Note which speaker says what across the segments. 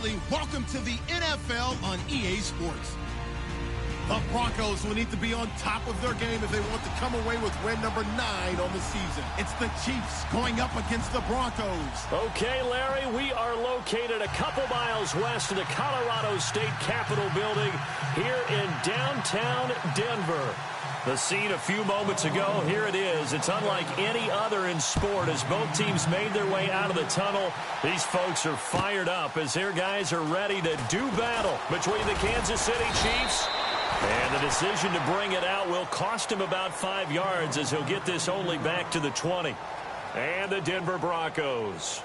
Speaker 1: everybody. Welcome to the NFL on EA Sports. The Broncos will need to be on top of their game if they want to come away with win number 9 on the season. It's the Chiefs going up against the Broncos.
Speaker 2: Okay, Larry, we are located a couple miles west of the Colorado State Capitol building here in downtown Denver. The scene a few moments ago, here it is. It's unlike any other in sport as both teams made their way out of the tunnel. These folks are fired up as their guys are ready to do battle between the Kansas City Chiefs. And the decision to bring it out will cost him about 5 yards as he'll get this only back to the 20. And the Denver Broncos.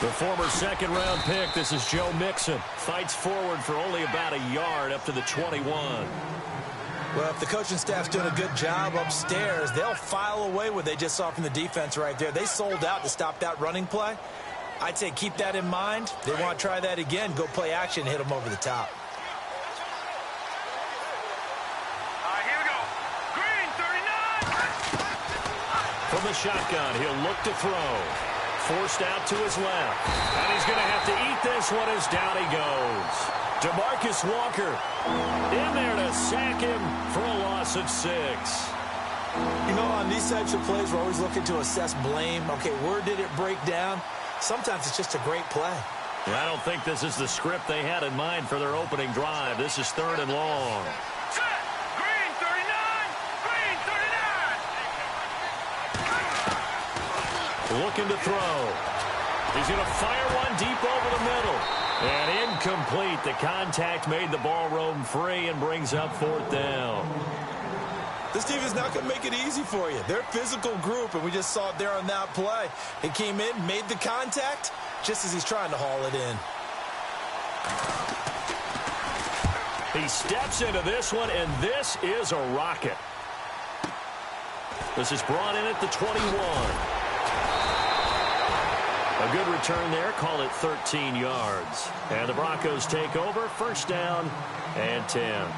Speaker 2: The former second-round pick, this is Joe Mixon, fights forward for only about a yard up to the 21.
Speaker 3: Well, if the coaching staff's doing a good job upstairs, they'll file away what they just saw from the defense right there. They sold out to stop that running play. I'd say keep that in mind. They want to try that again, go play action, hit them over the top.
Speaker 4: Here we go. Green, 39.
Speaker 2: From the shotgun, he'll look to throw. Forced out to his left. And he's going to have to eat this one as down he goes. DeMarcus Walker in there to sack him for a loss of 6.
Speaker 3: You know, on these types of plays, we're always looking to assess blame. Okay, where did it break down? Sometimes it's just a great play.
Speaker 2: I don't think this is the script they had in mind for their opening drive. This is 3rd and long.
Speaker 4: Set. Green, 39. Green, 39.
Speaker 2: Looking to throw. He's going to fire one deep over the middle. And incomplete. The contact made the ball roam free and brings up 4th down.
Speaker 3: This team is not going to make it easy for you. They're a physical group, and we just saw it there on that play. He came in, made the contact, just as he's trying to haul it in.
Speaker 2: He steps into this one, and this is a rocket. This is brought in at the 21. A good return there. Call it 13 yards. And the Broncos take over. 1st down and 10.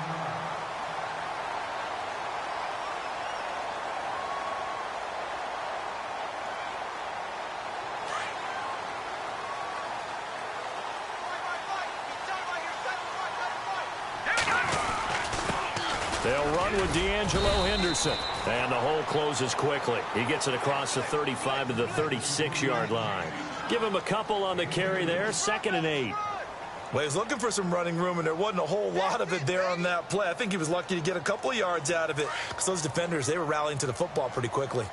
Speaker 2: They'll run with D'Angelo Henderson. And the hole closes quickly. He gets it across the 35 to the 36-yard line. Give him a couple on the carry there. 2nd and 8.
Speaker 3: Well, he was looking for some running room, and there wasn't a whole lot of it there on that play. I think he was lucky to get a couple of yards out of it because those defenders, they were rallying to the football pretty quickly.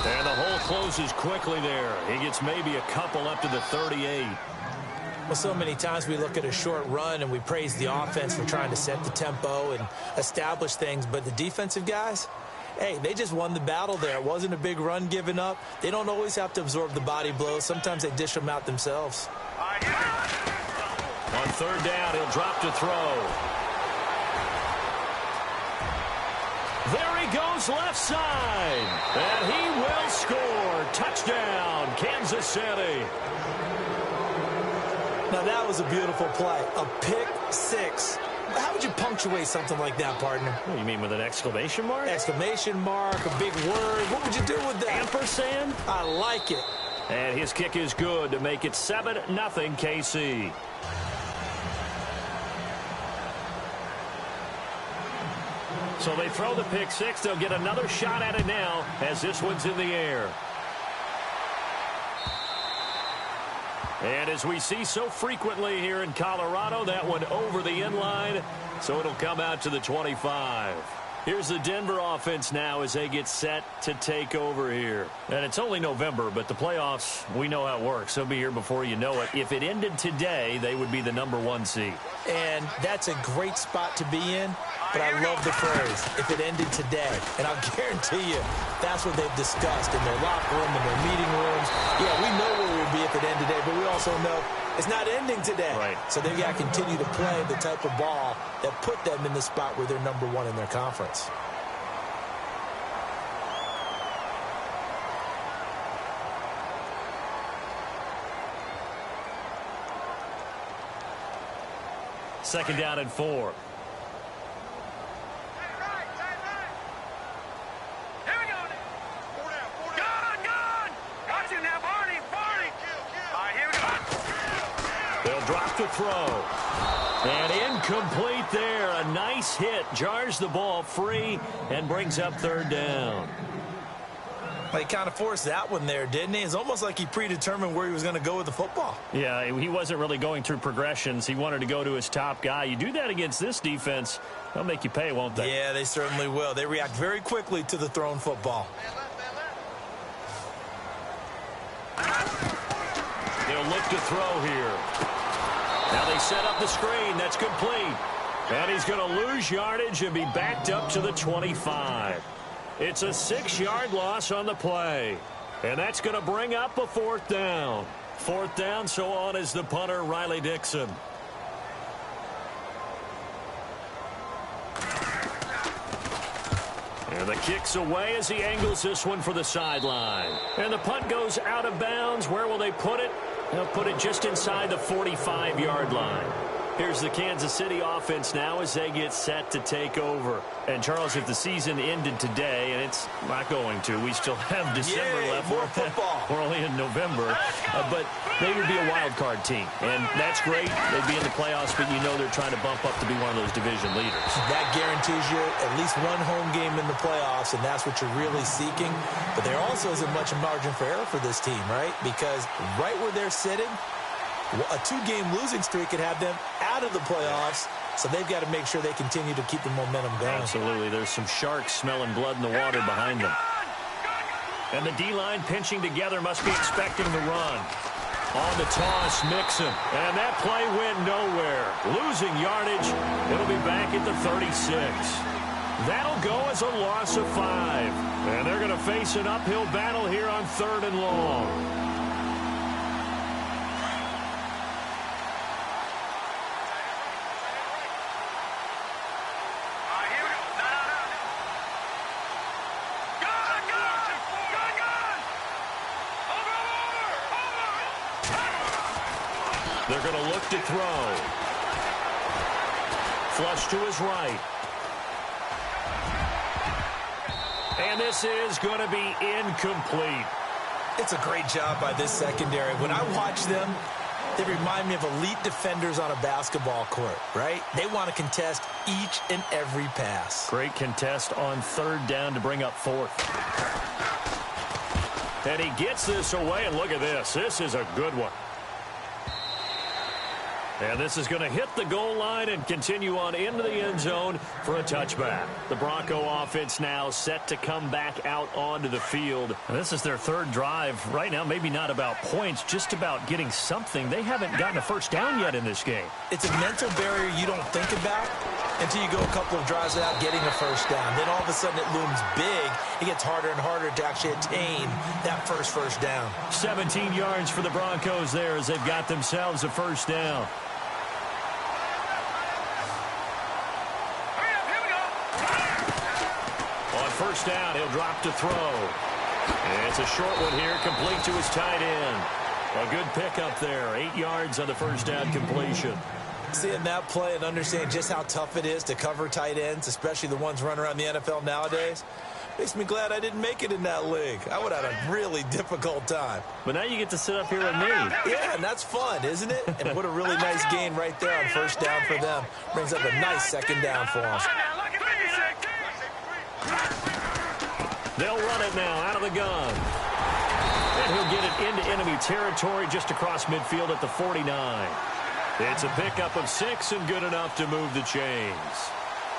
Speaker 2: And the hole closes quickly there. He gets maybe a couple up to the 38.
Speaker 3: Well, so many times we look at a short run and we praise the offense for trying to set the tempo and establish things, but the defensive guys, hey, they just won the battle there. It wasn't a big run given up. They don't always have to absorb the body blows. Sometimes they dish them out themselves.
Speaker 2: On 3rd down, he'll drop to throw. There he goes left side. And he will score. Touchdown, Kansas City.
Speaker 3: Now, that was a beautiful play. A pick 6. How would you punctuate something like that, partner?
Speaker 2: What do you mean, with an exclamation mark?
Speaker 3: Exclamation mark, a big word. What would you do with that?
Speaker 2: Ampersand?
Speaker 3: I like it.
Speaker 2: And his kick is good to make it 7-0 KC. So they throw the pick 6. They'll get another shot at it now as this one's in the air. And as we see so frequently here in Colorado, that one over the end line, so it'll come out to the 25. Here's the Denver offense now as they get set to take over here. And it's only November, but the playoffs, we know how it works. They'll be here before you know it. If it ended today, they would be the #1 seed.
Speaker 3: And that's a great spot to be in, but I love the phrase, if it ended today. And I'll guarantee you, that's what they've discussed in their locker room, in their meeting rooms. Yeah, we know where we would be if it ended today, but we also know it's not ending today.
Speaker 2: Right.
Speaker 3: So they've got to continue to play the type of ball that put them in the spot where they're #1 in their conference.
Speaker 2: 2nd down and 4. They'll drop the throw. And incomplete there. A nice hit. Jars the ball free and brings up 3rd down.
Speaker 3: Well, he kind of forced that one there, didn't he? It's almost like he predetermined where he was going to go with the football.
Speaker 2: Yeah, he wasn't really going through progressions. He wanted to go to his top guy. You do that against this defense, they'll make you pay, won't they?
Speaker 3: Yeah, they certainly will. They react very quickly to the thrown football.
Speaker 2: They'll look to throw here. Now they set up the screen. That's complete. And he's going to lose yardage and be backed up to the 25. It's a 6-yard loss on the play. And that's going to bring up a 4th down. 4th down, so on is the punter, Riley Dixon. And the kick's away as he angles this one for the sideline. And the punt goes out of bounds. Where will they put it? They'll put it just inside the 45-yard line. Here's the Kansas City offense now as they get set to take over. And, Charles, if the season ended today, and it's not going to, we still have December left.
Speaker 3: More football.
Speaker 2: We're only in November. But they would be a wild card team. And that's great. They'd be in the playoffs, but you know they're trying to bump up to be one of those division leaders. That
Speaker 3: guarantees you at least one home game in the playoffs, and that's what you're really seeking. But there also isn't much margin for error for this team, right? Because right where they're sitting, a 2-game losing streak could have them out of the playoffs, so they've got to make sure they continue to keep the momentum going.
Speaker 2: Absolutely. There's some sharks smelling blood in the water behind them. And the D-line pinching together must be expecting the run. On the toss, Mixon. And that play went nowhere. Losing yardage. It'll be back at the 36. That'll go as a loss of 5. And they're going to face an uphill battle here on 3rd and long. They're going to look to throw. Flush to his right. And this is going to be incomplete.
Speaker 3: It's a great job by this secondary. When I watch them, they remind me of elite defenders on a basketball court, right? They want to contest each and every pass.
Speaker 2: Great contest on 3rd down to bring up 4th. And he gets this away, and look at this. This is a good one. And this is going to hit the goal line and continue on into the end zone for a touchback. The Bronco offense now set to come back out onto the field. And this is their 3rd drive. Right now, maybe not about points, just about getting something. They haven't gotten a first down yet in this game.
Speaker 3: It's a mental barrier you don't think about until you go a couple of drives without getting a first down. Then all of a sudden it looms big. It gets harder and harder to actually attain that first down.
Speaker 2: 17 yards for the Broncos there as they've got themselves a first down. First down, he'll drop to throw. And it's a short one here, complete to his tight end. A good pickup there, 8 yards on the first down completion.
Speaker 3: Seeing that play and understanding just how tough it is to cover tight ends, especially the ones running around the NFL nowadays, makes me glad I didn't make it in that league. I would have had a really difficult time.
Speaker 2: But now you get to sit up here with me.
Speaker 3: Yeah, and that's fun, isn't it? And what a really nice gain right there on first down for them. Brings up a nice 2nd down for them.
Speaker 2: They'll run it now out of the gun. And he'll get it into enemy territory just across midfield at the 49. It's a pickup of 6 and good enough to move the chains.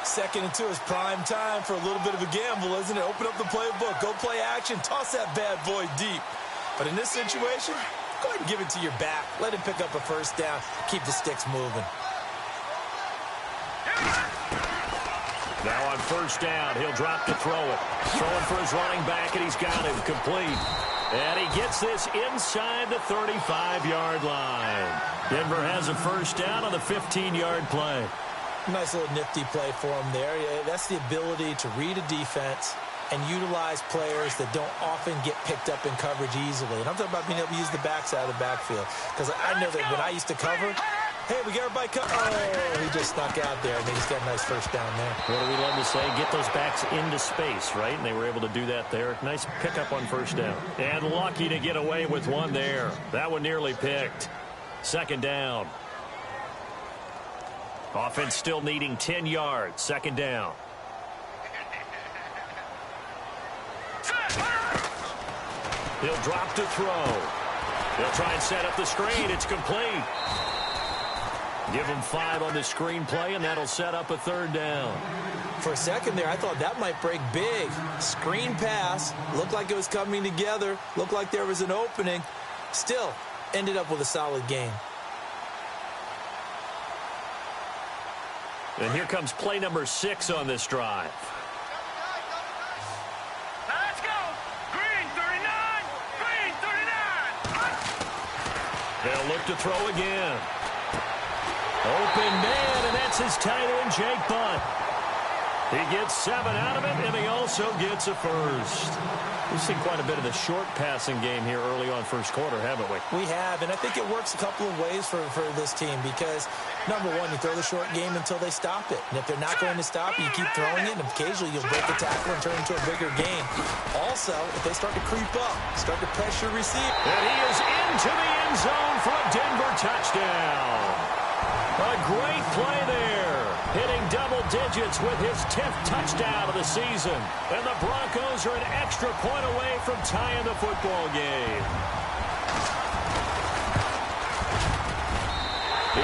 Speaker 3: 2nd and 2 is prime time for a little bit of a gamble, isn't it? Open up the playbook, go play action, toss that bad boy deep. But in this situation, go ahead and give it to your back. Let him pick up a first down, keep the sticks moving.
Speaker 2: Now on first down, he'll drop to throw it. Throwing for his running back, and he's got him complete. And he gets this inside the 35-yard line. Denver has a first down on the 15-yard play.
Speaker 3: Nice little nifty play for him there. That's the ability to read a defense and utilize players that don't often get picked up in coverage easily. And I'm talking about being able to use the backside of the backfield. Because I know that when I used to cover, Hey, we got everybody cut. Oh, he just snuck out there, and he just got a nice first down there.
Speaker 2: What do we love to say? Get those backs into space, right? And they were able to do that there. Nice pickup on first down. And lucky to get away with one there. That one nearly picked. Second down. Offense still needing 10 yards. Second down. He'll drop to throw. He'll try and set up the screen. It's complete. Give him 5 on the screen play, and that'll set up a third down.
Speaker 3: For a second there, I thought that might break big. Screen pass. Looked like it was coming together. Looked like there was an opening. Still, ended up with a solid game.
Speaker 2: And here comes play number 6 on this drive.
Speaker 4: Let's go. Green 39. Green 39.
Speaker 2: They'll look to throw again. Open man, and that's his tight end, Jake Butt. He gets 7 out of it, and he also gets a first. We've seen quite a bit of the short passing game here early on first quarter, haven't we?
Speaker 3: We have, and I think it works a couple of ways for this team because, number one, you throw the short game until they stop it. And if they're not going to stop it, you keep throwing it, and occasionally you'll break a tackle and turn it into a bigger game. Also, if they start to creep up, start to pressure receive.
Speaker 2: And he is into the end zone for a Denver touchdown. A great play there, hitting double digits with his 10th touchdown of the season. And the Broncos are an extra point away from tying the football game.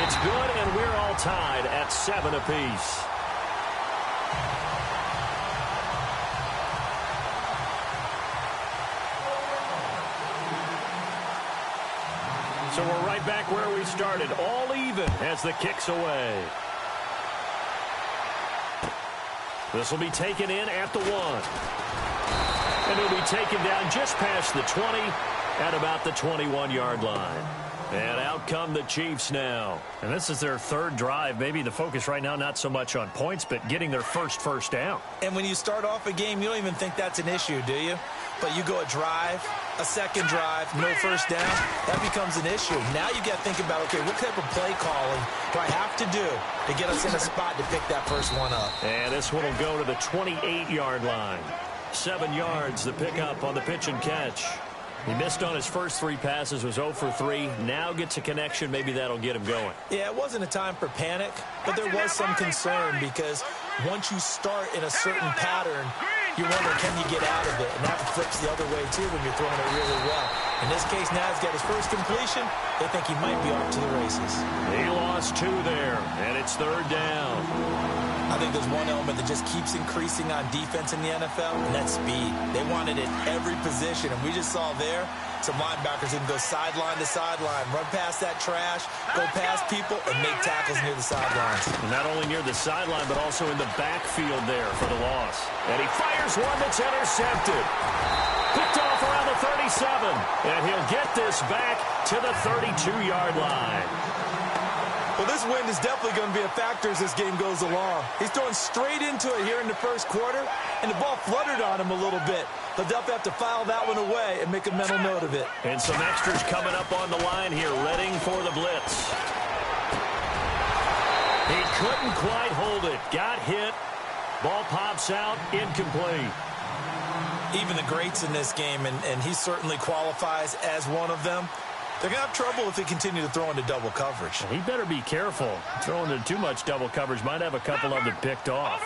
Speaker 2: It's good, and we're all tied at 7 apiece. So we're right back where we started, all even as the kick's away. This will be taken in at the 1. And it'll be taken down just past the 20 at about the 21-yard line. And out come the Chiefs now. And this is their third drive. Maybe the focus right now not so much on points, but getting their first down.
Speaker 3: And when you start off a game, you don't even think that's an issue, do you? But you go a drive, a second drive, no first down, that becomes an issue. Now you got to think about, okay, what type of play calling do I have to do to get us in a spot to pick that first one up?
Speaker 2: And this one will go to the 28-yard line. 7 yards, the pickup on the pitch and catch. He missed on his first 3 passes, was 0 for 3. Now gets a connection. Maybe that'll get him going.
Speaker 3: Yeah, it wasn't a time for panic, but there was some concern because once you start in a certain pattern, you wonder, can you get out of it? And that flips the other way, too, when you're throwing it really well. In this case, now he's got his first completion. They think he might be off to the races.
Speaker 2: He lost 2 there, and it's third down.
Speaker 3: I think there's one element that just keeps increasing on defense in the NFL, and that's speed. They want it at every position, and we just saw there some linebackers who can go sideline to sideline, run past that trash, go past people, and make tackles near the sidelines.
Speaker 2: And not only near the sideline, but also in the backfield there for the loss. And he fires one that's intercepted. Picked off around the 37, and he'll get this back to the 32-yard line.
Speaker 3: Well, this wind is definitely going to be a factor as this game goes along. He's throwing straight into it here in the first quarter, and the ball fluttered on him a little bit. They'll definitely have to file that one away and make a mental note of it.
Speaker 2: And some extras coming up on the line here, readying for the blitz. He couldn't quite hold it. Got hit. Ball pops out, incomplete.
Speaker 3: Even the greats in this game, and he certainly qualifies as one of them, they're going to have trouble if they continue to throw into double coverage.
Speaker 2: He better be careful. Throwing into too much double coverage might have a couple of them picked off.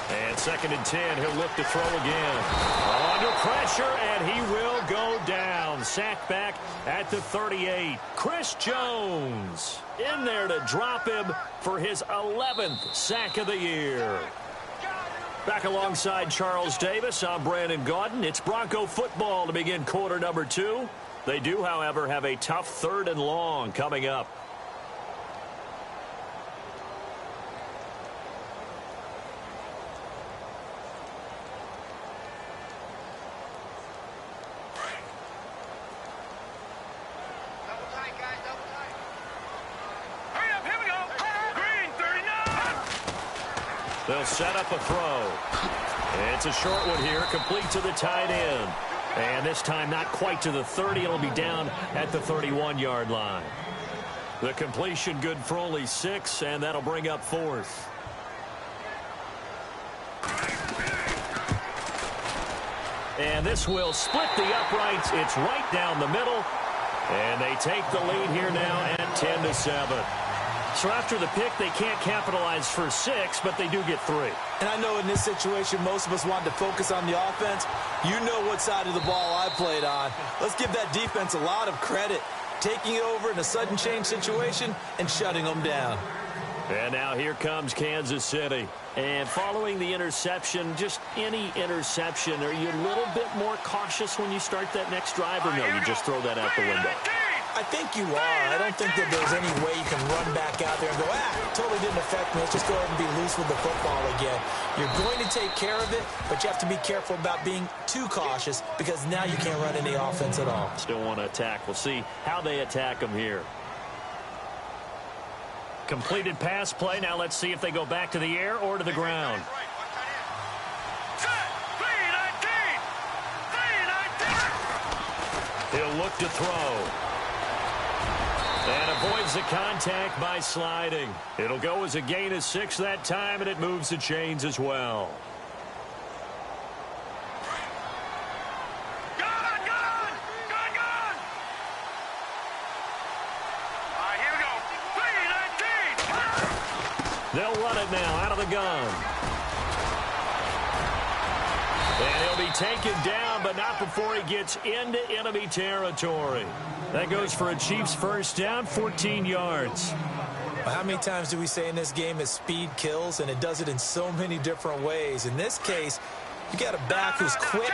Speaker 2: And 2nd and 10, he'll look to throw again. Under pressure, and he will go down. Sacked back at the 38. Chris Jones in there to drop him for his 11th sack of the year. Back alongside Charles Davis, I'm Brandon Gaudin. It's Bronco football to begin quarter number 2. They do, however, have a tough 3rd and long coming up. They'll set up a throw. It's a short one here, complete to the tight end. And this time not quite to the 30. It'll be down at the 31-yard line. The completion good for only 6, and that'll bring up 4th. And this will split the uprights. It's right down the middle. And they take the lead here now at 10-7. So after the pick, they can't capitalize for 6, but they do get 3.
Speaker 3: And I know in this situation, most of us wanted to focus on the offense. You know what side of the ball I played on. Let's give that defense a lot of credit. Taking it over in a sudden change situation and shutting them down.
Speaker 2: And now here comes Kansas City. And following the interception, just any interception, are you a little bit more cautious when you start that next drive, or no, you just throw that out the window?
Speaker 3: I think you are. I don't think that there's any way you can run back out there and go, totally didn't affect me. Let's just go ahead and be loose with the football again. You're going to take care of it, but you have to be careful about being too cautious because now you can't run any offense at all.
Speaker 2: Still want to attack. We'll see how they attack them here. Completed pass play. Now let's see if they go back to the air or to the ground. He'll look to throw. And avoids the contact by sliding. It'll go as a gain of 6 that time, and it moves the chains as well. They'll run it now out of the gun. And he'll be taken down, but not before he gets into enemy territory. That goes for a Chiefs first down, 14 yards.
Speaker 3: Well, how many times do we say in this game that speed kills, and it does it in so many different ways? In this case, you got a back who's quick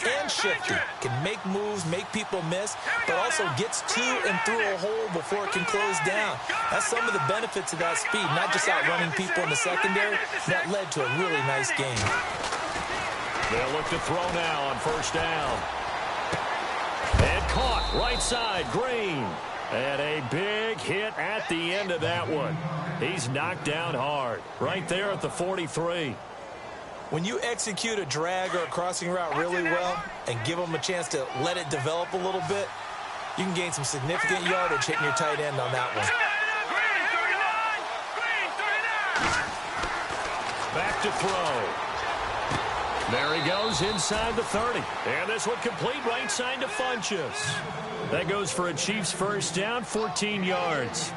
Speaker 3: and shifty, can make moves, make people miss, but also gets to and through a hole before it can close down. That's some of the benefits of that speed, not just outrunning people in the secondary. That led to a really nice game.
Speaker 2: They'll look to throw now on first down. And caught right side, Green. And a big hit at the end of that one. He's knocked down hard right there at the 43.
Speaker 3: When you execute a drag or a crossing route really well and give them a chance to let it develop a little bit, you can gain some significant yardage hitting your tight end on that one.
Speaker 2: Back to throw. There he goes inside the 30. And this one complete right side to Funchess. That goes for a Chiefs first down, 14 yards.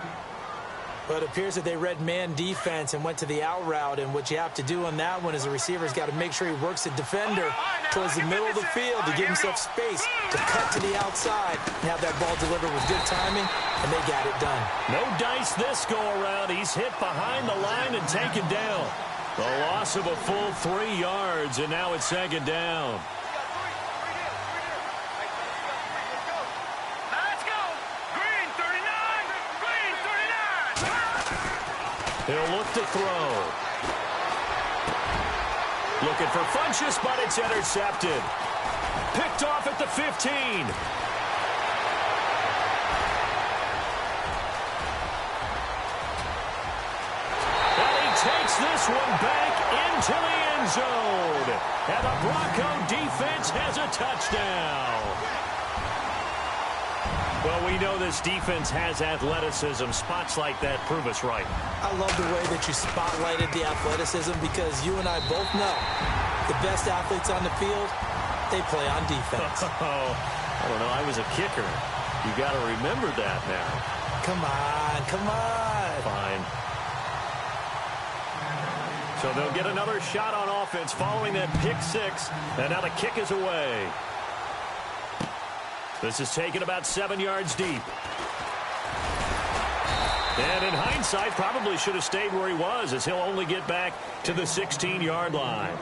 Speaker 3: But it appears that they read man defense and went to the out route, and what you have to do on that one is the receiver's got to make sure he works the defender towards the middle of the field to give himself space to cut to the outside and have that ball delivered with good timing, and they got it done.
Speaker 2: No dice this go-around. He's hit behind the line and taken down. The loss of a full 3 yards, and now it's second down. He'll look to throw. Looking for Funchess, but it's intercepted. Picked off at the 15. And he takes this one back into the end zone. And the Bronco defense has a touchdown. Well, we know this defense has athleticism. Spots like that prove us right.
Speaker 3: I love the way that you spotlighted the athleticism because you and I both know the best athletes on the field, they play on defense.
Speaker 2: Oh, I don't know. I was a kicker. You got to remember that now.
Speaker 3: Come on, come on.
Speaker 2: Fine. So they'll get another shot on offense following that pick 6. And now the kick is away. This is taken about 7 yards deep. And in hindsight, probably should have stayed where he was, as he'll only get back to the 16-yard line.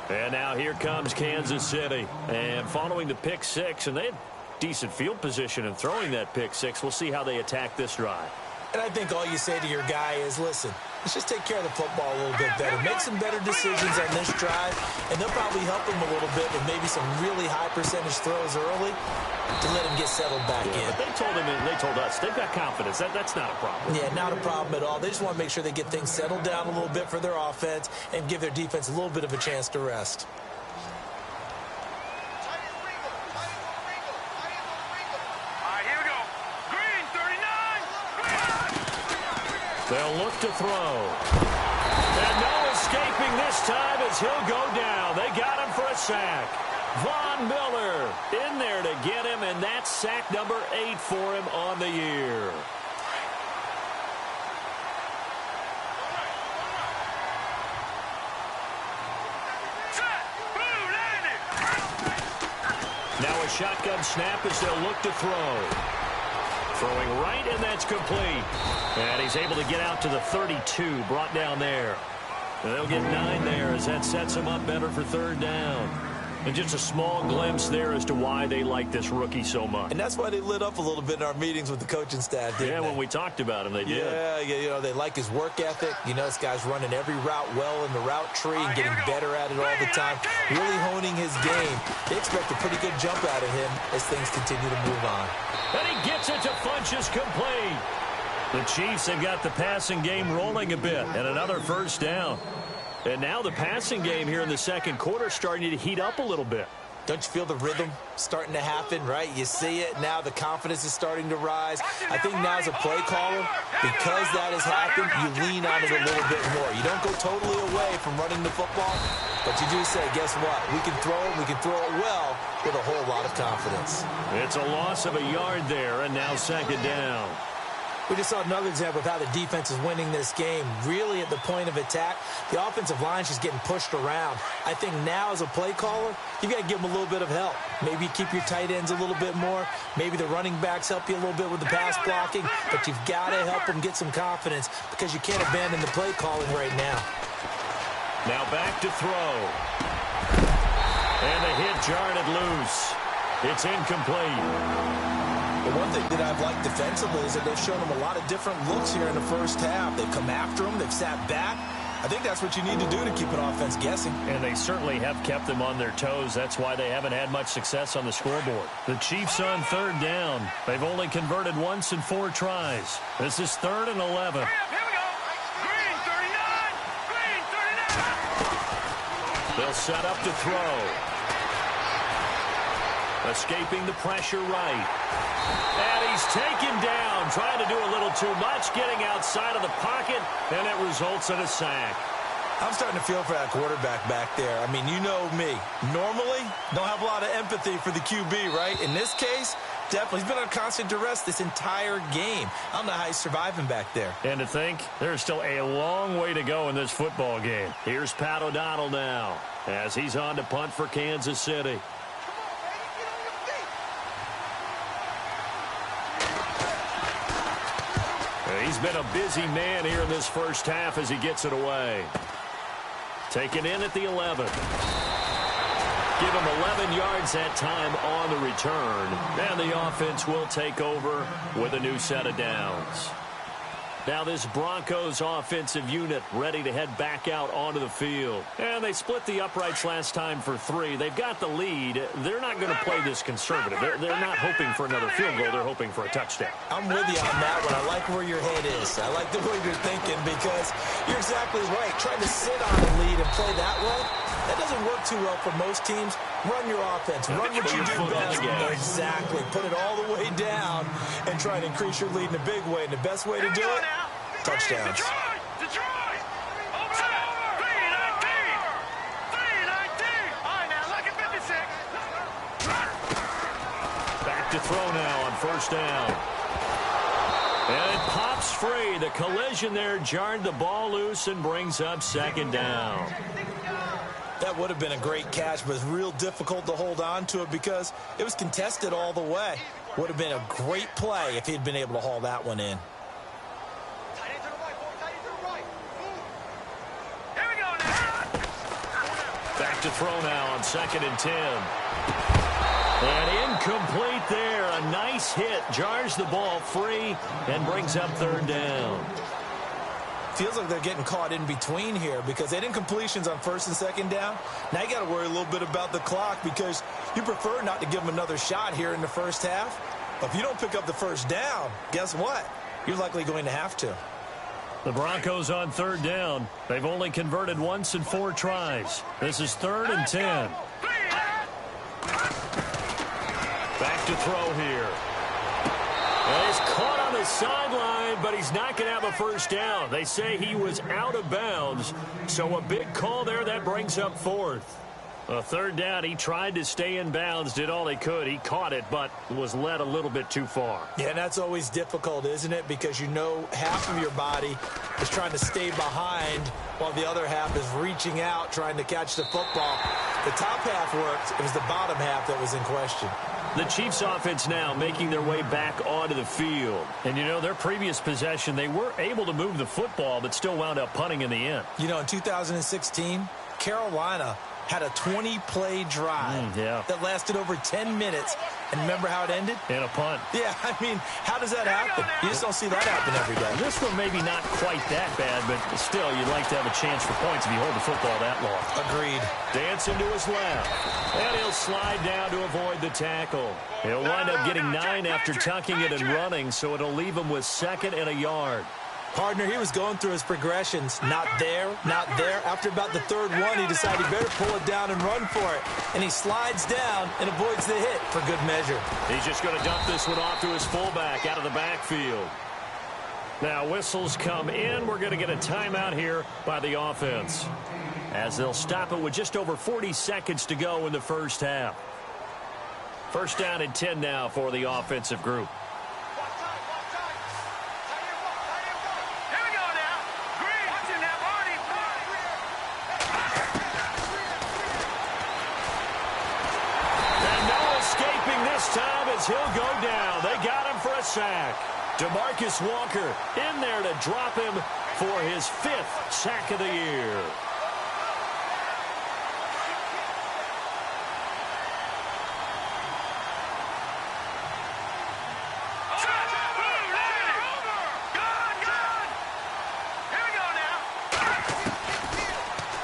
Speaker 2: And now here comes Kansas City. And following the pick 6, and they had decent field position in throwing that pick 6. We'll see how they attack this drive.
Speaker 3: And I think all you say to your guy is, listen, let's just take care of the football a little bit better. Make some better decisions on this drive, and they'll probably help him a little bit with maybe some really high percentage throws early to let him get settled back in.
Speaker 2: But they told him, and they told us, they've got confidence. That's not a problem.
Speaker 3: Yeah, not a problem at all. They just want to make sure they get things settled down a little bit for their offense and give their defense a little bit of a chance to rest.
Speaker 2: They'll look to throw. And no escaping this time as he'll go down. They got him for a sack. Von Miller in there to get him, and that's sack number 8 for him on the year. Now a shotgun snap as they'll look to throw. Throwing right, and that's complete. And he's able to get out to the 32, brought down there. And they'll get 9 there as that sets him up better for third down. And just a small glimpse there as to why they like this rookie so much.
Speaker 3: And that's why they lit up a little bit in our meetings with the coaching staff, didn't they?
Speaker 2: When we talked about him, they did.
Speaker 3: Yeah, you know, they like his work ethic. You know, this guy's running every route well in the route tree and getting better at it all the time, really honing his game. They expect a pretty good jump out of him as things continue to move on.
Speaker 2: And he gets it to Funchess complete. The Chiefs have got the passing game rolling a bit, and another first down. And now the passing game here in the second quarter starting to heat up a little bit.
Speaker 3: Don't you feel the rhythm starting to happen, right? You see it. Now the confidence is starting to rise. I think now as a play caller, because that has happened, you lean on it a little bit more. You don't go totally away from running the football, but you do say, guess what? We can throw it. We can throw it well with a whole lot of confidence.
Speaker 2: It's a loss of a yard there, and now second down.
Speaker 3: We just saw another example of how the defense is winning this game. Really at the point of attack, the offensive line is just getting pushed around. I think now as a play caller, you've got to give them a little bit of help. Maybe keep your tight ends a little bit more. Maybe the running backs help you a little bit with the pass blocking. But you've got to help them get some confidence because you can't abandon the play calling right now.
Speaker 2: Now back to throw. And the hit jarred it loose. It's incomplete.
Speaker 3: The one thing that I've liked defensively is that they've shown them a lot of different looks here in the first half. They've come after them. They've sat back. I think that's what you need to do to keep an offense guessing.
Speaker 2: And they certainly have kept them on their toes. That's why they haven't had much success on the scoreboard. The Chiefs on third down. They've only converted once in 4 tries. This is 3rd and 11.
Speaker 4: Here we go. Green 39. Green 39.
Speaker 2: They'll set up to throw. Escaping the pressure right. And he's taken down, trying to do a little too much, getting outside of the pocket, and it results in a sack.
Speaker 3: I'm starting to feel for that quarterback back there. I mean, you know me. Normally, don't have a lot of empathy for the QB, right? In this case, definitely. He's been on constant duress this entire game. I don't know how he's surviving back there.
Speaker 2: And to think, there's still a long way to go in this football game. Here's Pat O'Donnell now, as he's on to punt for Kansas City. He's been a busy man here in this first half as he gets it away. Taken in at the 11. Give him 11 yards that time on the return. And the offense will take over with a new set of downs. Now this Broncos offensive unit ready to head back out onto the field. And they split the uprights last time for 3. They've got the lead. They're not going to play this conservative. They're not hoping for another field goal. They're hoping for a touchdown.
Speaker 3: I'm with you on that one. I like where your head is. I like the way you're thinking because you're exactly right. Trying to sit on the lead and play that way, that doesn't work too well for most teams. Run your offense. Run what you do best. Exactly. Put it all the way down and try to increase your lead in a big way. And the best way to do it, touchdowns.
Speaker 4: Detroit! Over! 319! 319! All right, now look at 56.
Speaker 2: Back to throw now on first down. And it pops free. The collision there jarred the ball loose and brings up second down.
Speaker 3: That would have been a great catch, but it's real difficult to hold on to it because it was contested all the way. Would have been a great play if he'd been able to haul that one in.
Speaker 4: Here we go now.
Speaker 2: Back to throw now on 2nd and 10. And incomplete there. A nice hit. Jars the ball free and brings up 3rd down.
Speaker 3: Feels like they're getting caught in between here because they didn't completions on 1st and 2nd down. Now you got to worry a little bit about the clock because you prefer not to give them another shot here in the first half. But if you don't pick up the first down, guess what? You're likely going to have to.
Speaker 2: The Broncos on 3rd down. They've only converted once in 4 tries. This is 3rd and 10. Back to throw here. And he's caught on the sideline, but he's not going to have a first down. They say he was out of bounds, so a big call there that brings up fourth. A third down, he tried to stay in bounds, did all he could. He caught it, but was led a little bit too far.
Speaker 3: Yeah, and that's always difficult, isn't it? Because you know half of your body is trying to stay behind while the other half is reaching out, trying to catch the football. The top half worked. It was the bottom half that was in question.
Speaker 2: The Chiefs offense now making their way back onto the field. And, you know, their previous possession, they were able to move the football, but still wound up punting in the end.
Speaker 3: You know, in 2016, Carolina had a 20-play drive that lasted over 10 minutes. And remember how it ended?
Speaker 2: In a punt.
Speaker 3: Yeah, I mean, how does that happen? You just don't see that happen every day.
Speaker 2: This one maybe not quite that bad, but still, you'd like to have a chance for points if you hold the football that long.
Speaker 3: Agreed.
Speaker 2: Dancing to his left. And he'll slide down to avoid the tackle. He'll wind up getting 9 after tucking it and running, so it'll leave him with 2nd and a yard.
Speaker 3: Partner, he was going through his progressions. Not there, not there. After about the third one, he decided he better pull it down and run for it. And he slides down and avoids the hit for good measure.
Speaker 2: He's just going to dump this one off to his fullback out of the backfield. Now, whistles come in. We're going to get a timeout here by the offense, as they'll stop it with just over 40 seconds to go in the first half. First down and 10 now for the offensive group. He'll go down. They got him for a sack. DeMarcus Walker in there to drop him for his 5th sack of the year.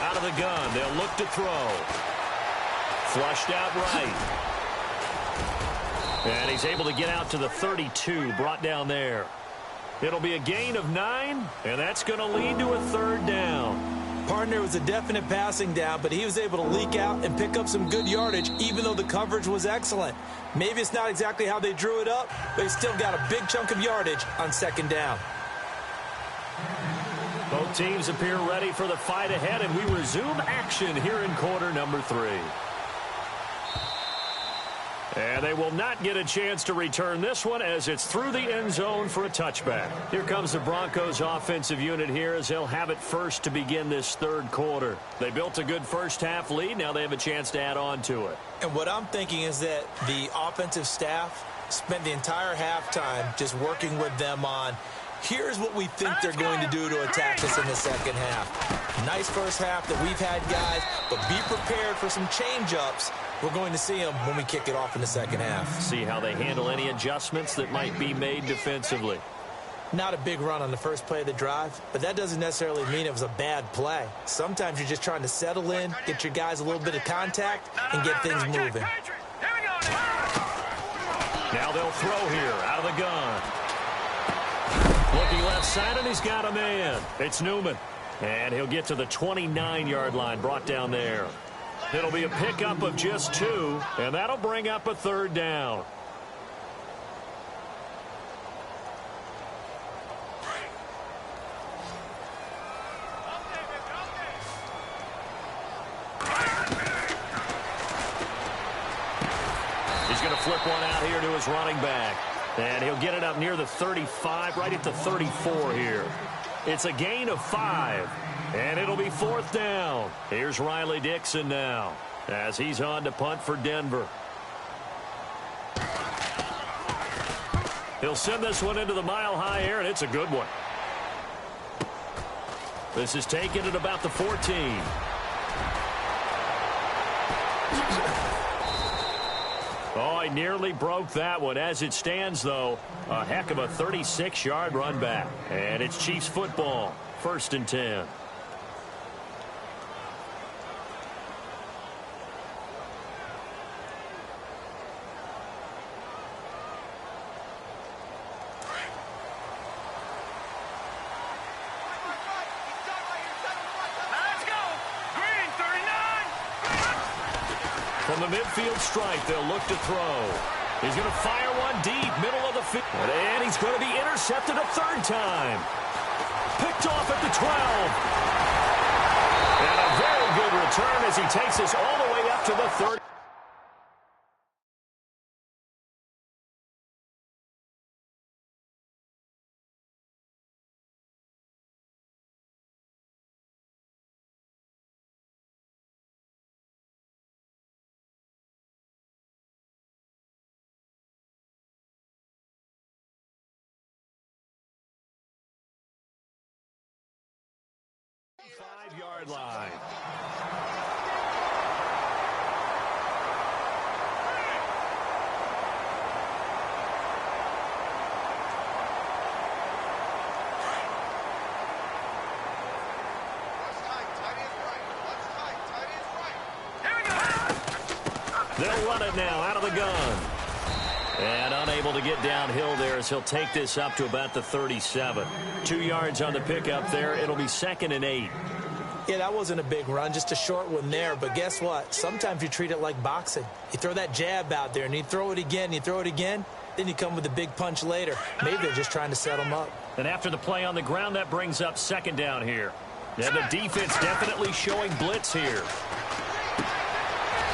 Speaker 2: Out of the gun. They'll look to throw. Flushed out right. And he's able to get out to the 32, brought down there. It'll be a gain of 9, and that's going to lead to a 3rd down.
Speaker 3: Partner, it was a definite passing down, but he was able to leak out and pick up some good yardage, even though the coverage was excellent. Maybe it's not exactly how they drew it up, but he still got a big chunk of yardage on 2nd down.
Speaker 2: Both teams appear ready for the fight ahead, and we resume action here in quarter number 3. And they will not get a chance to return this one as it's through the end zone for a touchback. Here comes the Broncos offensive unit here as they'll have it first to begin this 3rd quarter. They built a good first half lead. Now they have a chance to add on to it.
Speaker 3: And what I'm thinking is that the offensive staff spent the entire halftime just working with them on, here's what we think they're going to do to attack us in the 2nd half. Nice first half that we've had, guys, but be prepared for some change-ups. We're going to see them when we kick it off in the 2nd half.
Speaker 2: See how they handle any adjustments that might be made defensively.
Speaker 3: Not a big run on the first play of the drive, but that doesn't necessarily mean it was a bad play. Sometimes you're just trying to settle in, get your guys a little bit of contact, and get things moving.
Speaker 2: Now they'll throw here out of the gun. Looking left side, and he's got a man. It's Newman. And he'll get to the 29-yard line, brought down there. It'll be a pickup of just 2, and that'll bring up a 3rd down. He's going to flip one out here to his running back. And he'll get it up near the 35, right at the 34 here. It's a gain of 5. And it'll be 4th down. Here's Riley Dixon now as he's on to punt for Denver. He'll send this one into the mile-high air, and it's a good one. This is taken at about the 14. Oh, he nearly broke that one. As it stands, though, a heck of a 36-yard run back. And it's Chiefs football, 1st and 10. From the midfield stripe, they'll look to throw. He's going to fire one deep, middle of the field. And he's going to be intercepted a third time. Picked off at the 12. And a very good return as he takes us all the way up to the 30. Five-yard line. They'll run it now out of the gun. And unable to get downhill there as he'll take this up to about the 37. 2 yards on the pickup there. It'll be 2nd and 8.
Speaker 3: Yeah, that wasn't a big run, just a short one there. But guess what? Sometimes you treat it like boxing. You throw that jab out there, and you throw it again, then you come with a big punch later. Maybe they're just trying to set them up.
Speaker 2: And after the play on the ground, that brings up 2nd down here. And the defense definitely showing blitz here.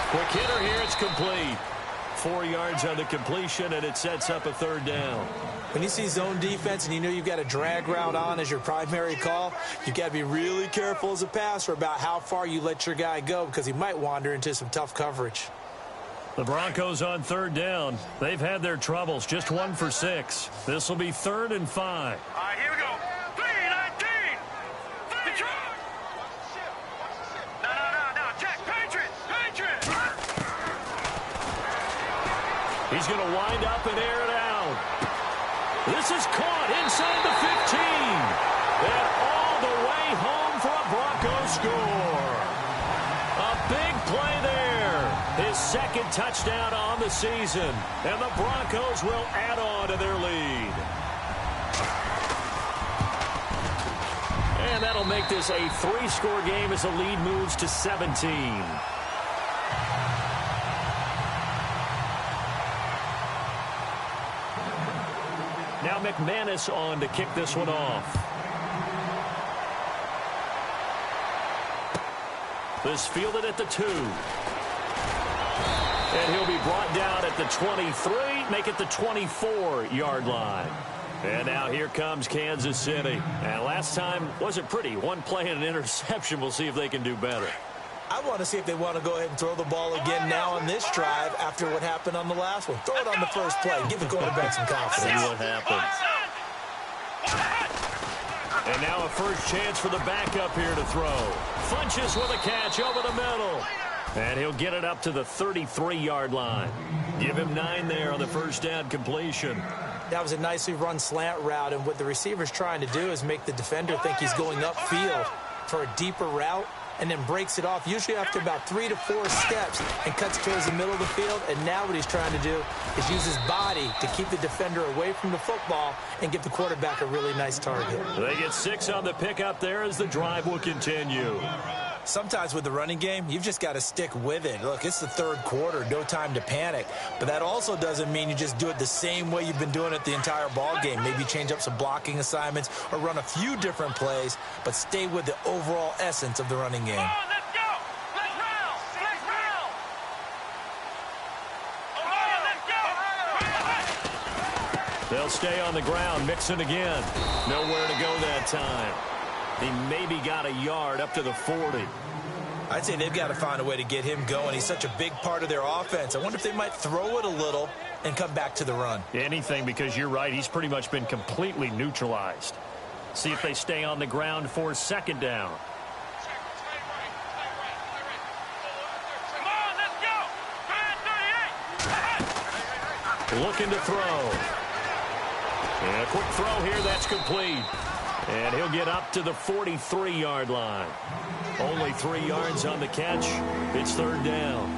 Speaker 2: Quick hitter here, it's complete. 4 yards on the completion, and it sets up a 3rd down.
Speaker 3: When you see zone defense and you know you've got a drag route on as your primary call, you've got to be really careful as a passer about how far you let your guy go because he might wander into some tough coverage.
Speaker 2: The Broncos on 3rd down. They've had their troubles, just 1 for 6. This will be 3rd and 5.
Speaker 4: All right, here we go. 3-19. No. Check. Patriot.
Speaker 2: He's going to wind up and air it out. This is caught inside the 15. And all the way home for a Broncos score. A big play there. His 2nd touchdown on the season. And the Broncos will add on to their lead. And that'll make this a 3-score game as the lead moves to 17. Now McManus on to kick this one off. This fielded at the 2. And he'll be brought down at the 23, make it the 24-yard line. And now here comes Kansas City. And last time wasn't pretty. 1 play and an interception. We'll see if they can do better.
Speaker 3: I want to see if they want to go ahead and throw the ball again now on this drive after what happened on the last one. Throw it on the first play. Give the quarterback some confidence.
Speaker 2: See what happens. And now a first chance for the backup here to throw. Funches with a catch over the middle. And he'll get it up to the 33-yard line. Give him 9 there on the first down completion.
Speaker 3: That was a nicely run slant route, and what the receiver's trying to do is make the defender think he's going upfield for a deeper route, and then breaks it off, usually after about 3 to 4 steps, and cuts towards the middle of the field. And now what he's trying to do is use his body to keep the defender away from the football and give the quarterback a really nice target.
Speaker 2: They get 6 on the pickup there as the drive will continue.
Speaker 3: Sometimes with the running game, you've just got to stick with it. Look, it's the 3rd quarter, no time to panic. But that also doesn't mean you just do it the same way you've been doing it the entire ball game. Maybe change up some blocking assignments or run a few different plays, but stay with the overall essence of the running game.
Speaker 4: Come on, let's go. Let's round. Come on, let's go.
Speaker 2: They'll stay on the ground, Mixon again. Nowhere to go that time. He maybe got a yard up to the 40.
Speaker 3: I'd say they've got to find a way to get him going. He's such a big part of their offense. I wonder if they might throw it a little and come back to the run.
Speaker 2: Anything, because you're right. He's pretty much been completely neutralized. See if they stay on the ground for 2nd down.
Speaker 4: Come on, let's go. 38.
Speaker 2: Looking to throw. And a quick throw here. That's complete. And he'll get up to the 43-yard line. Only 3 yards on the catch. It's 3rd down.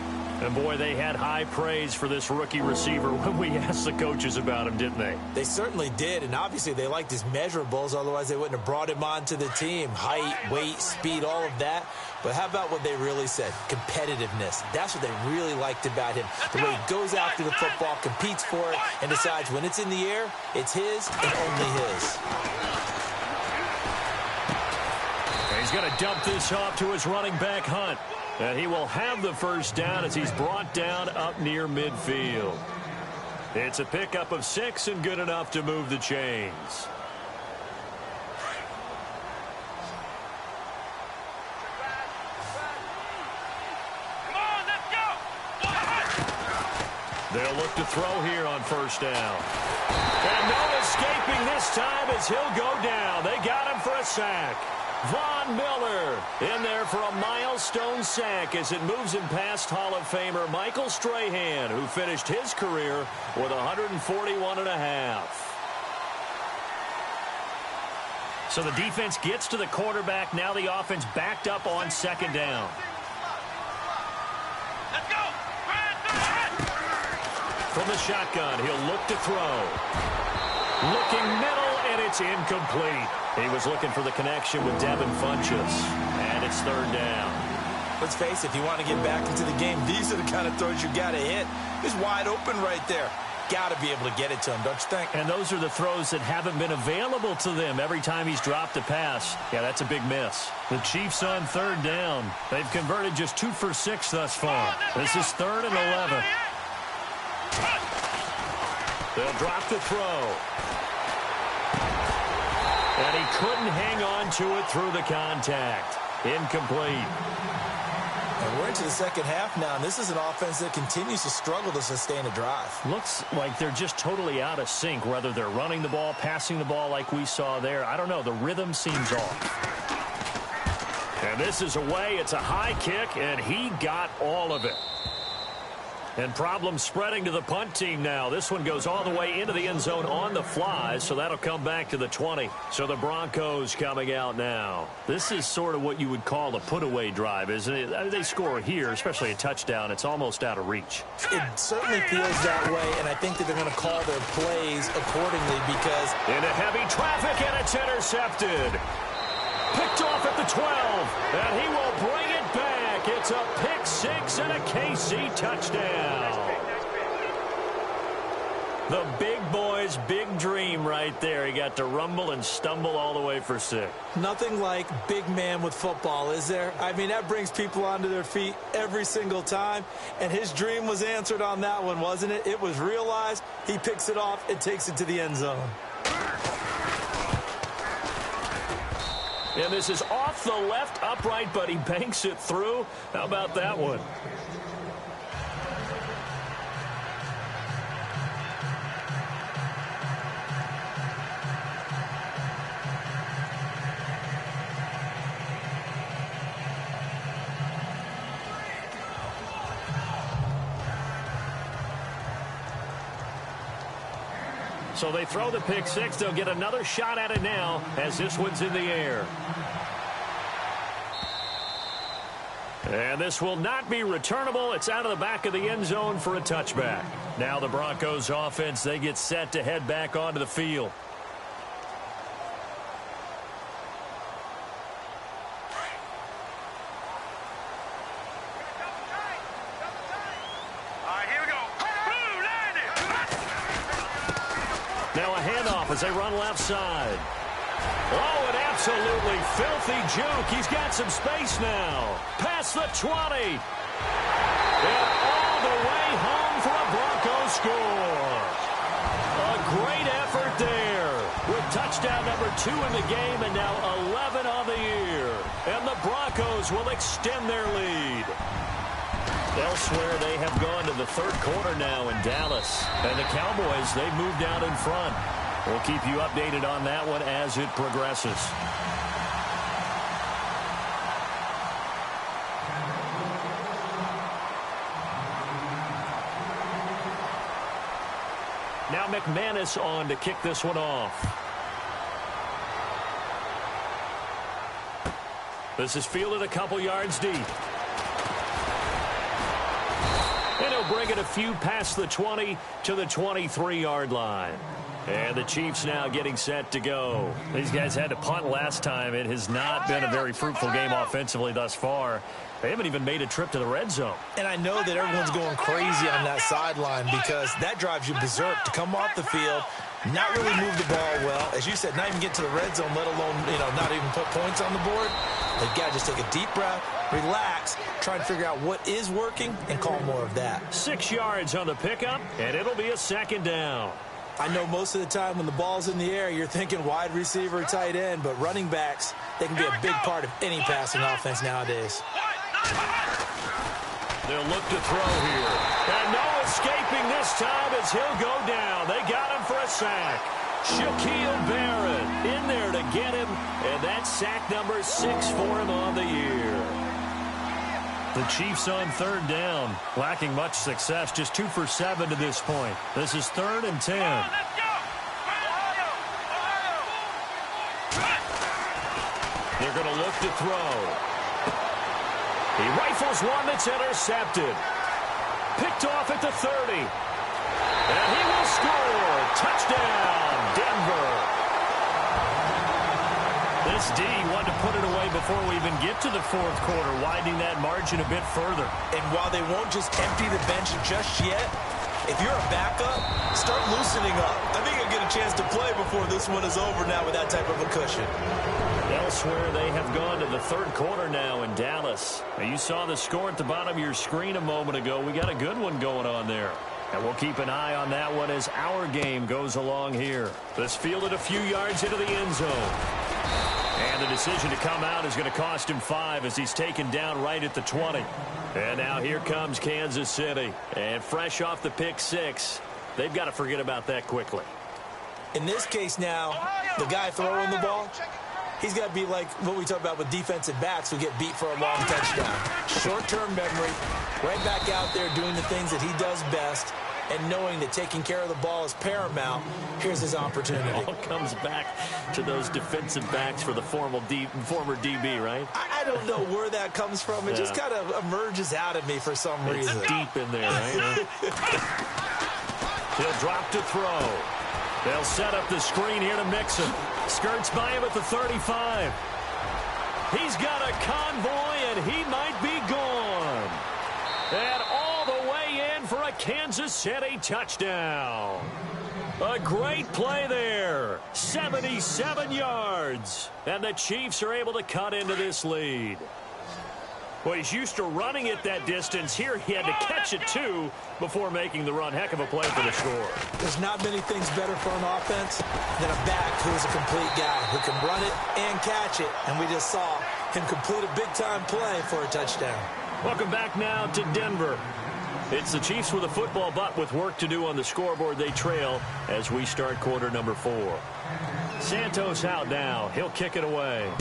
Speaker 2: And, boy, they had high praise for this rookie receiver when we asked the coaches about him, didn't they?
Speaker 3: They certainly did, and obviously they liked his measurables. Otherwise, they wouldn't have brought him onto the team. Height, weight, speed, all of that. But how about what they really said? Competitiveness. That's what they really liked about him. The way he goes after the football, competes for it, and decides when it's in the air, it's his and only his.
Speaker 2: He's going to dump this off to his running back, Hunt. And he will have the first down as he's brought down up near midfield. It's a pickup of 6 and good enough to move the chains. They'll look to throw here on first down. And no escaping this time as he'll go down. They got him for a sack. Von Miller in there for a milestone sack as it moves him past Hall of Famer Michael Strahan, who finished his career with 141.5. So the defense gets to the quarterback. Now the offense backed up on second down.
Speaker 4: Let's go.
Speaker 2: From the shotgun, he'll look to throw. Looking middle, and it's incomplete. He was looking for the connection with Devin Funchess, and it's third down.
Speaker 3: Let's face it, if you want to get back into the game, these are the kind of throws you got to hit. He's wide open right there. Got to be able to get it to him, don't you think?
Speaker 2: And those are the throws that haven't been available to them every time he's dropped a pass. Yeah, that's a big miss. The Chiefs on third down. They've converted just 2 for 6 thus far. This is 3rd and 11. They'll drop the throw. And he couldn't hang on to it through the contact. Incomplete.
Speaker 3: And we're into the second half now, and this is an offense that continues to struggle to sustain a drive.
Speaker 2: Looks like they're just totally out of sync, whether they're running the ball, passing the ball like we saw there. I don't know. The rhythm seems off. And this is away. It's a high kick, and he got all of it. And problems spreading to the punt team now. This one goes all the way into the end zone on the fly, so that'll come back to the 20. So the Broncos coming out now. This is sort of what you would call a put-away drive, isn't it? I mean, they score here, especially a touchdown. It's almost out of reach.
Speaker 3: It certainly feels that way, and I think that they're going to call their plays accordingly because...
Speaker 2: Into heavy traffic, and it's intercepted. Picked off at the 12, and he will bring it back. It's a pick 6 and a KC touchdown. The big boy's big dream right there. He got to rumble and stumble all the way for 6.
Speaker 3: Nothing like big man with football, is there? I mean, that brings people onto their feet every single time, and his dream was answered on that one, wasn't it? It was realized. He picks it off and takes it to the end zone.
Speaker 2: And this is off the left upright, but he banks it through. How about that one? So they throw the pick 6. They'll get another shot at it now as this one's in the air. And this will not be returnable. It's out of the back of the end zone for a touchback. Now the Broncos offense, they get set to head back onto the field. Now a handoff as they run left side. Oh, an absolutely filthy juke. He's got some space now. Past the 20. And all the way home for a Broncos score. A great effort there with touchdown number 2 in the game and now 11 on the year. And the Broncos will extend their lead. Elsewhere, they have gone to the third quarter now in Dallas. And the Cowboys, they've moved out in front. We'll keep you updated on that one as it progresses. Now McManus on to kick this one off. This is fielded a couple yards deep. And he'll bring it a few past the 20 to the 23-yard line. And the Chiefs now getting set to go. These guys had to punt last time. It has not been a very fruitful game offensively thus far. They haven't even made a trip to the red zone.
Speaker 3: And I know that everyone's going crazy on that sideline because that drives you berserk to come off the field, not really move the ball well. As you said, not even get to the red zone, let alone, not even put points on the board. They've got to just take a deep breath, relax, try and figure out what is working, and call more of that.
Speaker 2: 6 yards on the pickup, and it'll be a second down.
Speaker 3: I know most of the time when the ball's in the air, you're thinking wide receiver, tight end, but running backs, they can be a big part of any passing offense nowadays.
Speaker 2: They'll look to throw here. And no escaping this time as he'll go down. They got him for a sack. Shaquille Barrett in there to get him, and that's sack number 6 for him on the year. The Chiefs on third down, lacking much success, just 2 for 7 to this point. This is 3rd and 10. They're going to look to throw. He rifles one that's intercepted. Picked off at the 30. And he will score. Touchdown, Denver. This D wanted to put it away before we even get to the fourth quarter, widening that margin a bit further.
Speaker 3: And while they won't just empty the bench just yet, if you're a backup, start loosening up. I think you'll get a chance to play before this one is over now with that type of a cushion.
Speaker 2: Elsewhere, they have gone to the third quarter now in Dallas. Now, you saw the score at the bottom of your screen a moment ago. We got a good one going on there. And we'll keep an eye on that one as our game goes along here. This fielded a few yards into the end zone. And the decision to come out is going to cost him 5 as he's taken down right at the 20. And now here comes Kansas City. And fresh off the pick 6, they've got to forget about that quickly.
Speaker 3: In this case now, the guy throwing the ball, he's got to be like what we talk about with defensive backs who get beat for a long touchdown. Short-term memory, right back out there doing the things that he does best, and knowing that taking care of the ball is paramount. Here's his opportunity.
Speaker 2: It all comes back to those defensive backs for the former DB, right?
Speaker 3: I don't know where that comes from. It just kind of emerges out of me for some reason.
Speaker 2: It's deep in there, right? He'll drop to throw. They'll set up the screen here to Mixon. Skirts by him at the 35. He's got a convoy, and he might be gone. And all the way in for a Kansas City touchdown. A great play there. 77 yards. And the Chiefs are able to cut into this lead. Well, he's used to running it that distance. Here he had to catch it, too, before making the run. Heck of a play for the score.
Speaker 3: There's not many things better for an offense than a back who is a complete guy who can run it and catch it. And we just saw him complete a big-time play for a touchdown.
Speaker 2: Welcome back now to Denver. It's the Chiefs with a football, but with work to do on the scoreboard. They trail as we start quarter number 4. Santos out now. He'll kick it away.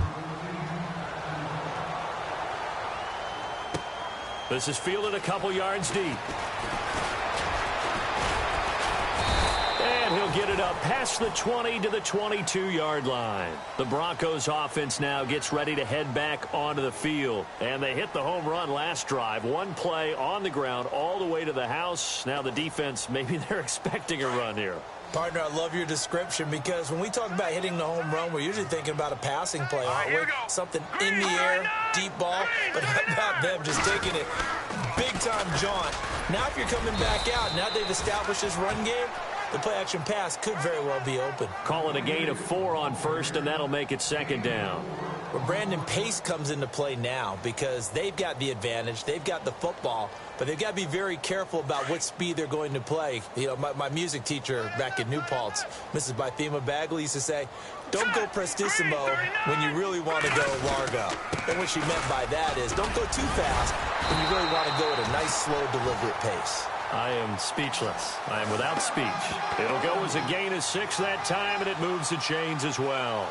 Speaker 2: This is fielded a couple yards deep. And he'll get it up past the 20 to the 22-yard line. The Broncos offense now gets ready to head back onto the field. And they hit the home run last drive. One play on the ground all the way to the house. Now the defense, maybe they're expecting a run here.
Speaker 3: Partner, I love your description because when we talk about hitting the home run, we're usually thinking about a passing play, aren't we? Something in the air, deep ball, but how about them just taking it big-time jaunt. Now if you're coming back out, now they've established this run game, the play-action pass could very well be open.
Speaker 2: Call it a gain of 4 on first, and that'll make it second down.
Speaker 3: Well, Brandon, pace comes into play now because they've got the advantage. They've got the football, but they've got to be very careful about what speed they're going to play. You know, my music teacher back in New Paltz, Mrs. Bythema Bagley, used to say, don't go prestissimo when you really want to go largo. And what she meant by that is don't go too fast when you really want to go at a nice, slow, deliberate pace.
Speaker 2: I am speechless. I am without speech. It'll go as a gain of 6 that time, and it moves the chains as well.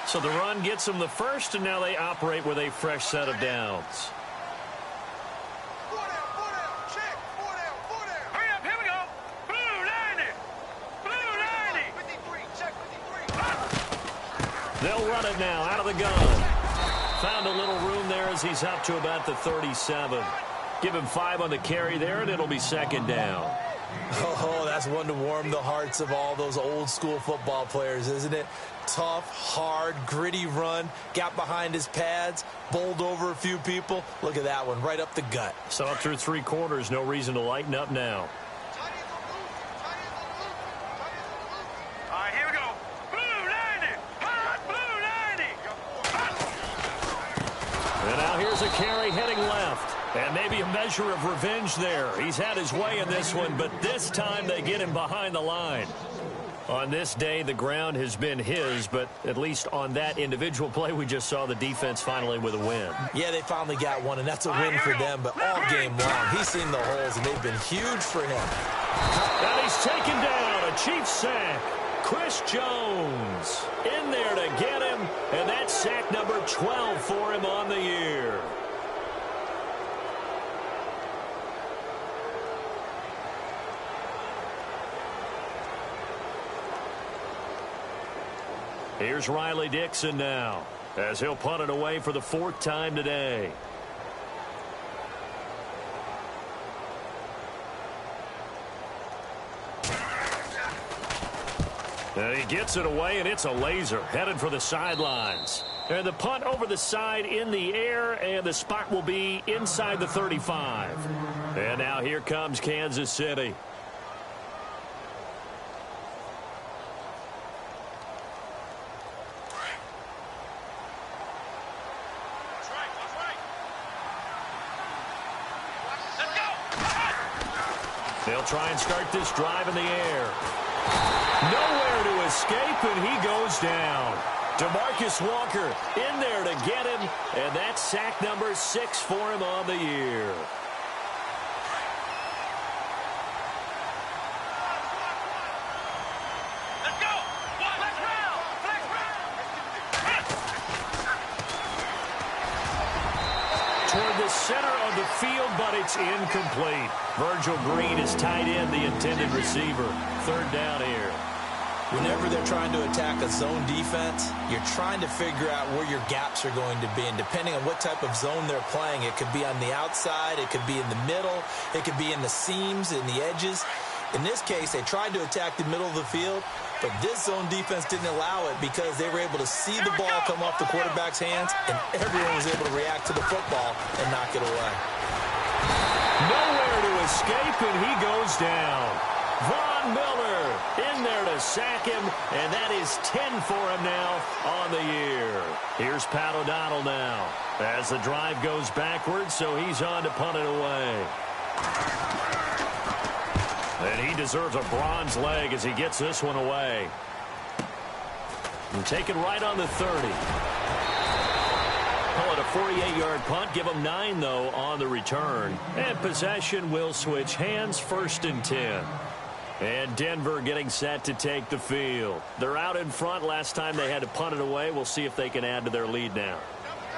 Speaker 2: So the run gets them the first, and now they operate with a fresh set of downs.
Speaker 4: Hurry up, here we go. Blue 90. Blue 90. 53, check 53.
Speaker 2: They'll run it now out of the gun. Found a little room there as he's up to about the 37. Give him 5 on the carry there, and it'll be second down.
Speaker 3: Oh, that's one to warm the hearts of all those old school football players, isn't it? Tough, hard, gritty run, got behind his pads, bowled over a few people. Look at that one, right up the gut.
Speaker 2: So up through 3 quarters, no reason to lighten up now.
Speaker 4: All right, here we go. Blue 90. Hot blue 90.
Speaker 2: And now here's a carry heading left. And maybe a measure of revenge there. He's had his way in this one, but this time they get him behind the line. On this day, the ground has been his, but at least on that individual play, we just saw the defense finally with a win.
Speaker 3: Yeah, they finally got one, and that's a win for them, but all game long, he's seen the holes, and they've been huge for him.
Speaker 2: And he's taken down, a Chiefs sack. Chris Jones in there to get him, and that's sack number 12 for him on the year. Here's Riley Dixon now, as he'll punt it away for the 4th time today. And he gets it away, and it's a laser, headed for the sidelines. And the punt over the side in the air, and the spot will be inside the 35. And now here comes Kansas City. They'll try and start this drive in the air. Nowhere to escape, and he goes down. DeMarcus Walker in there to get him, and that's sack number 6 for him on the year.
Speaker 4: Let's go. Flex round. Flex round.
Speaker 2: Toward the center of the field, but it's incomplete. Virgil Green is tight end, the intended receiver. 3rd down here.
Speaker 3: Whenever they're trying to attack a zone defense, you're trying to figure out where your gaps are going to be. And depending on what type of zone they're playing, it could be on the outside, it could be in the middle, it could be in the seams, in the edges. In this case, they tried to attack the middle of the field, but this zone defense didn't allow it because they were able to see the ball come off the quarterback's hands, and everyone was able to react to the football and knock it away.
Speaker 2: Nowhere to escape, and he goes down. Von Miller in there to sack him, and that is 10 for him now on the year. Here's Pat O'Donnell now as the drive goes backwards, so he's on to punt it away. And he deserves a bronze leg as he gets this one away. And take it right on the 30. Call it a 48-yard punt. Give him 9, though, on the return. And possession will switch hands, 1st and 10. And Denver getting set to take the field. They're out in front. Last time they had to punt it away. We'll see if they can add to their lead now.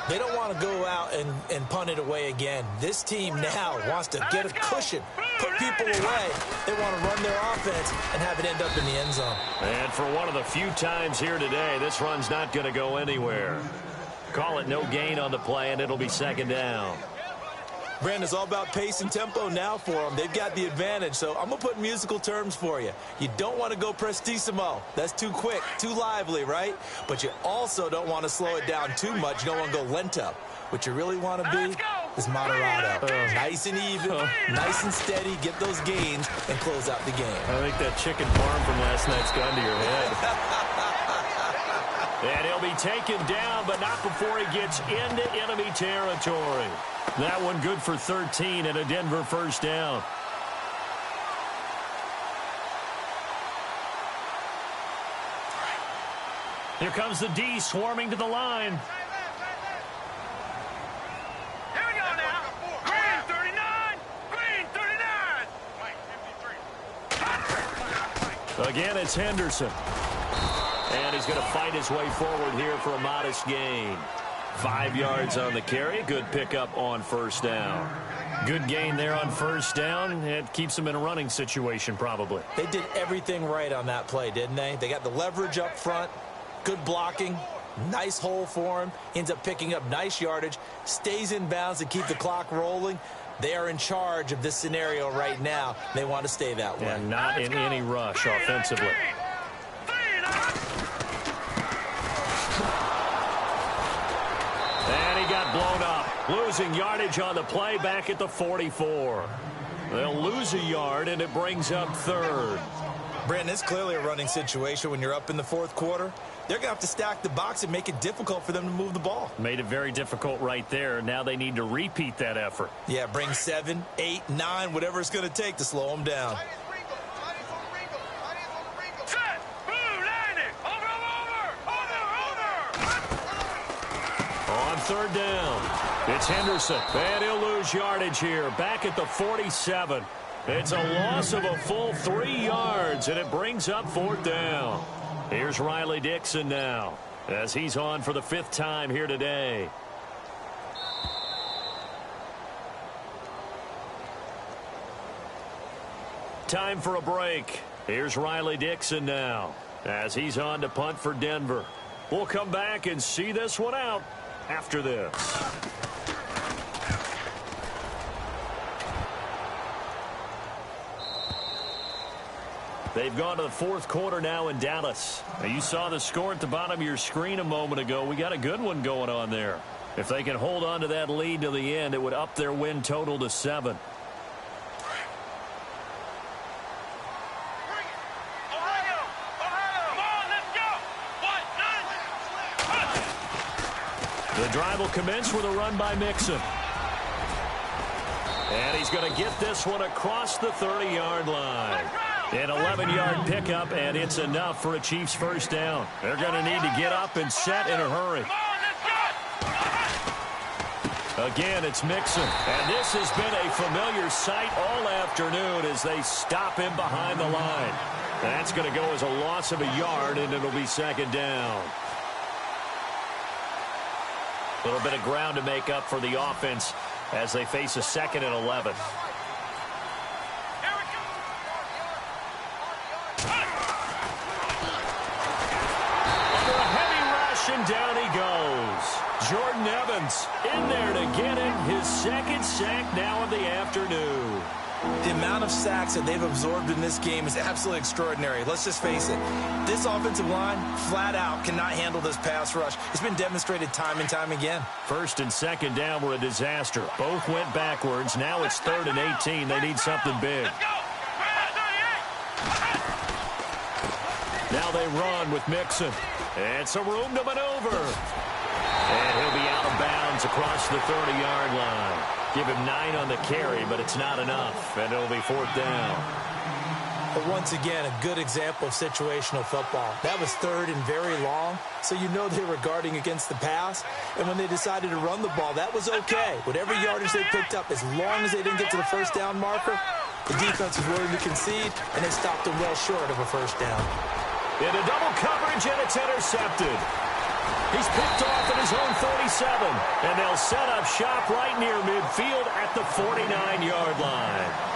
Speaker 3: They don't want to go out and punt it away again. This team now wants to get a cushion, put people away. They want to run their offense and have it end up in the end zone.
Speaker 2: And for one of the few times here today, this run's not going to go anywhere. Call it no gain on the play, and it'll be 2nd down.
Speaker 3: Brandon, it's all about pace and tempo now for them. They've got the advantage, so I'm going to put musical terms for you. You don't want to go prestissimo. That's too quick, too lively, right? But you also don't want to slow it down too much. You don't want to go lento. What you really want to be is moderato. Nice and even, nice and steady, get those gains, and close out the game.
Speaker 2: I think that chicken parm from last night's gone to your head. And he'll be taken down, but not before he gets into enemy territory. That one good for 13 and a Denver 1st down. Here comes the D swarming to the line.
Speaker 4: Here we go now. Green 39. Green 39.
Speaker 2: Again, it's Henderson. And he's going to fight his way forward here for a modest gain. 5 yards on the carry. Good pickup on 1st down. Good gain there on 1st down. It keeps them in a running situation probably.
Speaker 3: They did everything right on that play, didn't they? They got the leverage up front, good blocking, Nice hole for him. Ends up picking up nice yardage. Stays in bounds to keep the clock rolling. They are in charge of this scenario right now. They want to stay that way.
Speaker 2: And not in any rush offensively. And he got blown up. Losing yardage on the play back at the 44. They'll lose a yard, and it brings up third.
Speaker 3: Brandon, it's clearly a running situation when you're up in the fourth quarter. They're going to have to stack the box and make it difficult for them to move the ball.
Speaker 2: Made it very difficult right there. Now they need to repeat that effort.
Speaker 3: Yeah, bring 7, 8, 9, whatever it's going to take to slow them down.
Speaker 2: On third down, it's Henderson. And he'll lose yardage here. Back at the 47. It's a loss of a full 3 yards, and it brings up fourth down. Here's Riley Dixon now, as he's on for the 5th time here today. Time for a break. Here's Riley Dixon now, as he's on to punt for Denver. We'll come back and see this one out after this. They've gone to the fourth quarter now in Dallas. Now, you saw the score at the bottom of your screen a moment ago. We got a good one going on there. If they can hold on to that lead to the end, it would up their win total to 7. The drive will commence with a run by Mixon. And he's going to get this one across the 30-yard line. An 11-yard pickup, and it's enough for a Chiefs first down. They're going to need to get up and set in a hurry. Again, it's Mixon. And this has been a familiar sight all afternoon as they stop him behind the line. That's going to go as a loss of a yard, and it'll be second down. A little bit of ground to make up for the offense as they face a 2nd and 11. And down he goes. Jordan Evans in there to get it. His 2nd sack now of the afternoon.
Speaker 3: The amount of sacks that they've absorbed in this game is absolutely extraordinary. Let's just face it. This offensive line, flat out, cannot handle this pass rush. It's been demonstrated time and time again.
Speaker 2: 1st and 2nd down were a disaster. Both went backwards. Now it's 3rd and 18. They need something big. Now they run with Mixon. And some room to maneuver. And he'll be out of bounds across the 30-yard line. Give him 9 on the carry, but it's not enough. And it'll be 4th down.
Speaker 3: But once again, a good example of situational football. That was 3rd and very long, so you know they were guarding against the pass. And when they decided to run the ball, that was okay. Whatever yardage they picked up, as long as they didn't get to the first down marker, the defense was willing to concede, and they stopped them well short of a first down.
Speaker 2: Into double coverage, and it's intercepted. He's picked off at his own 47, and they'll set up shop right near midfield at the 49-yard line.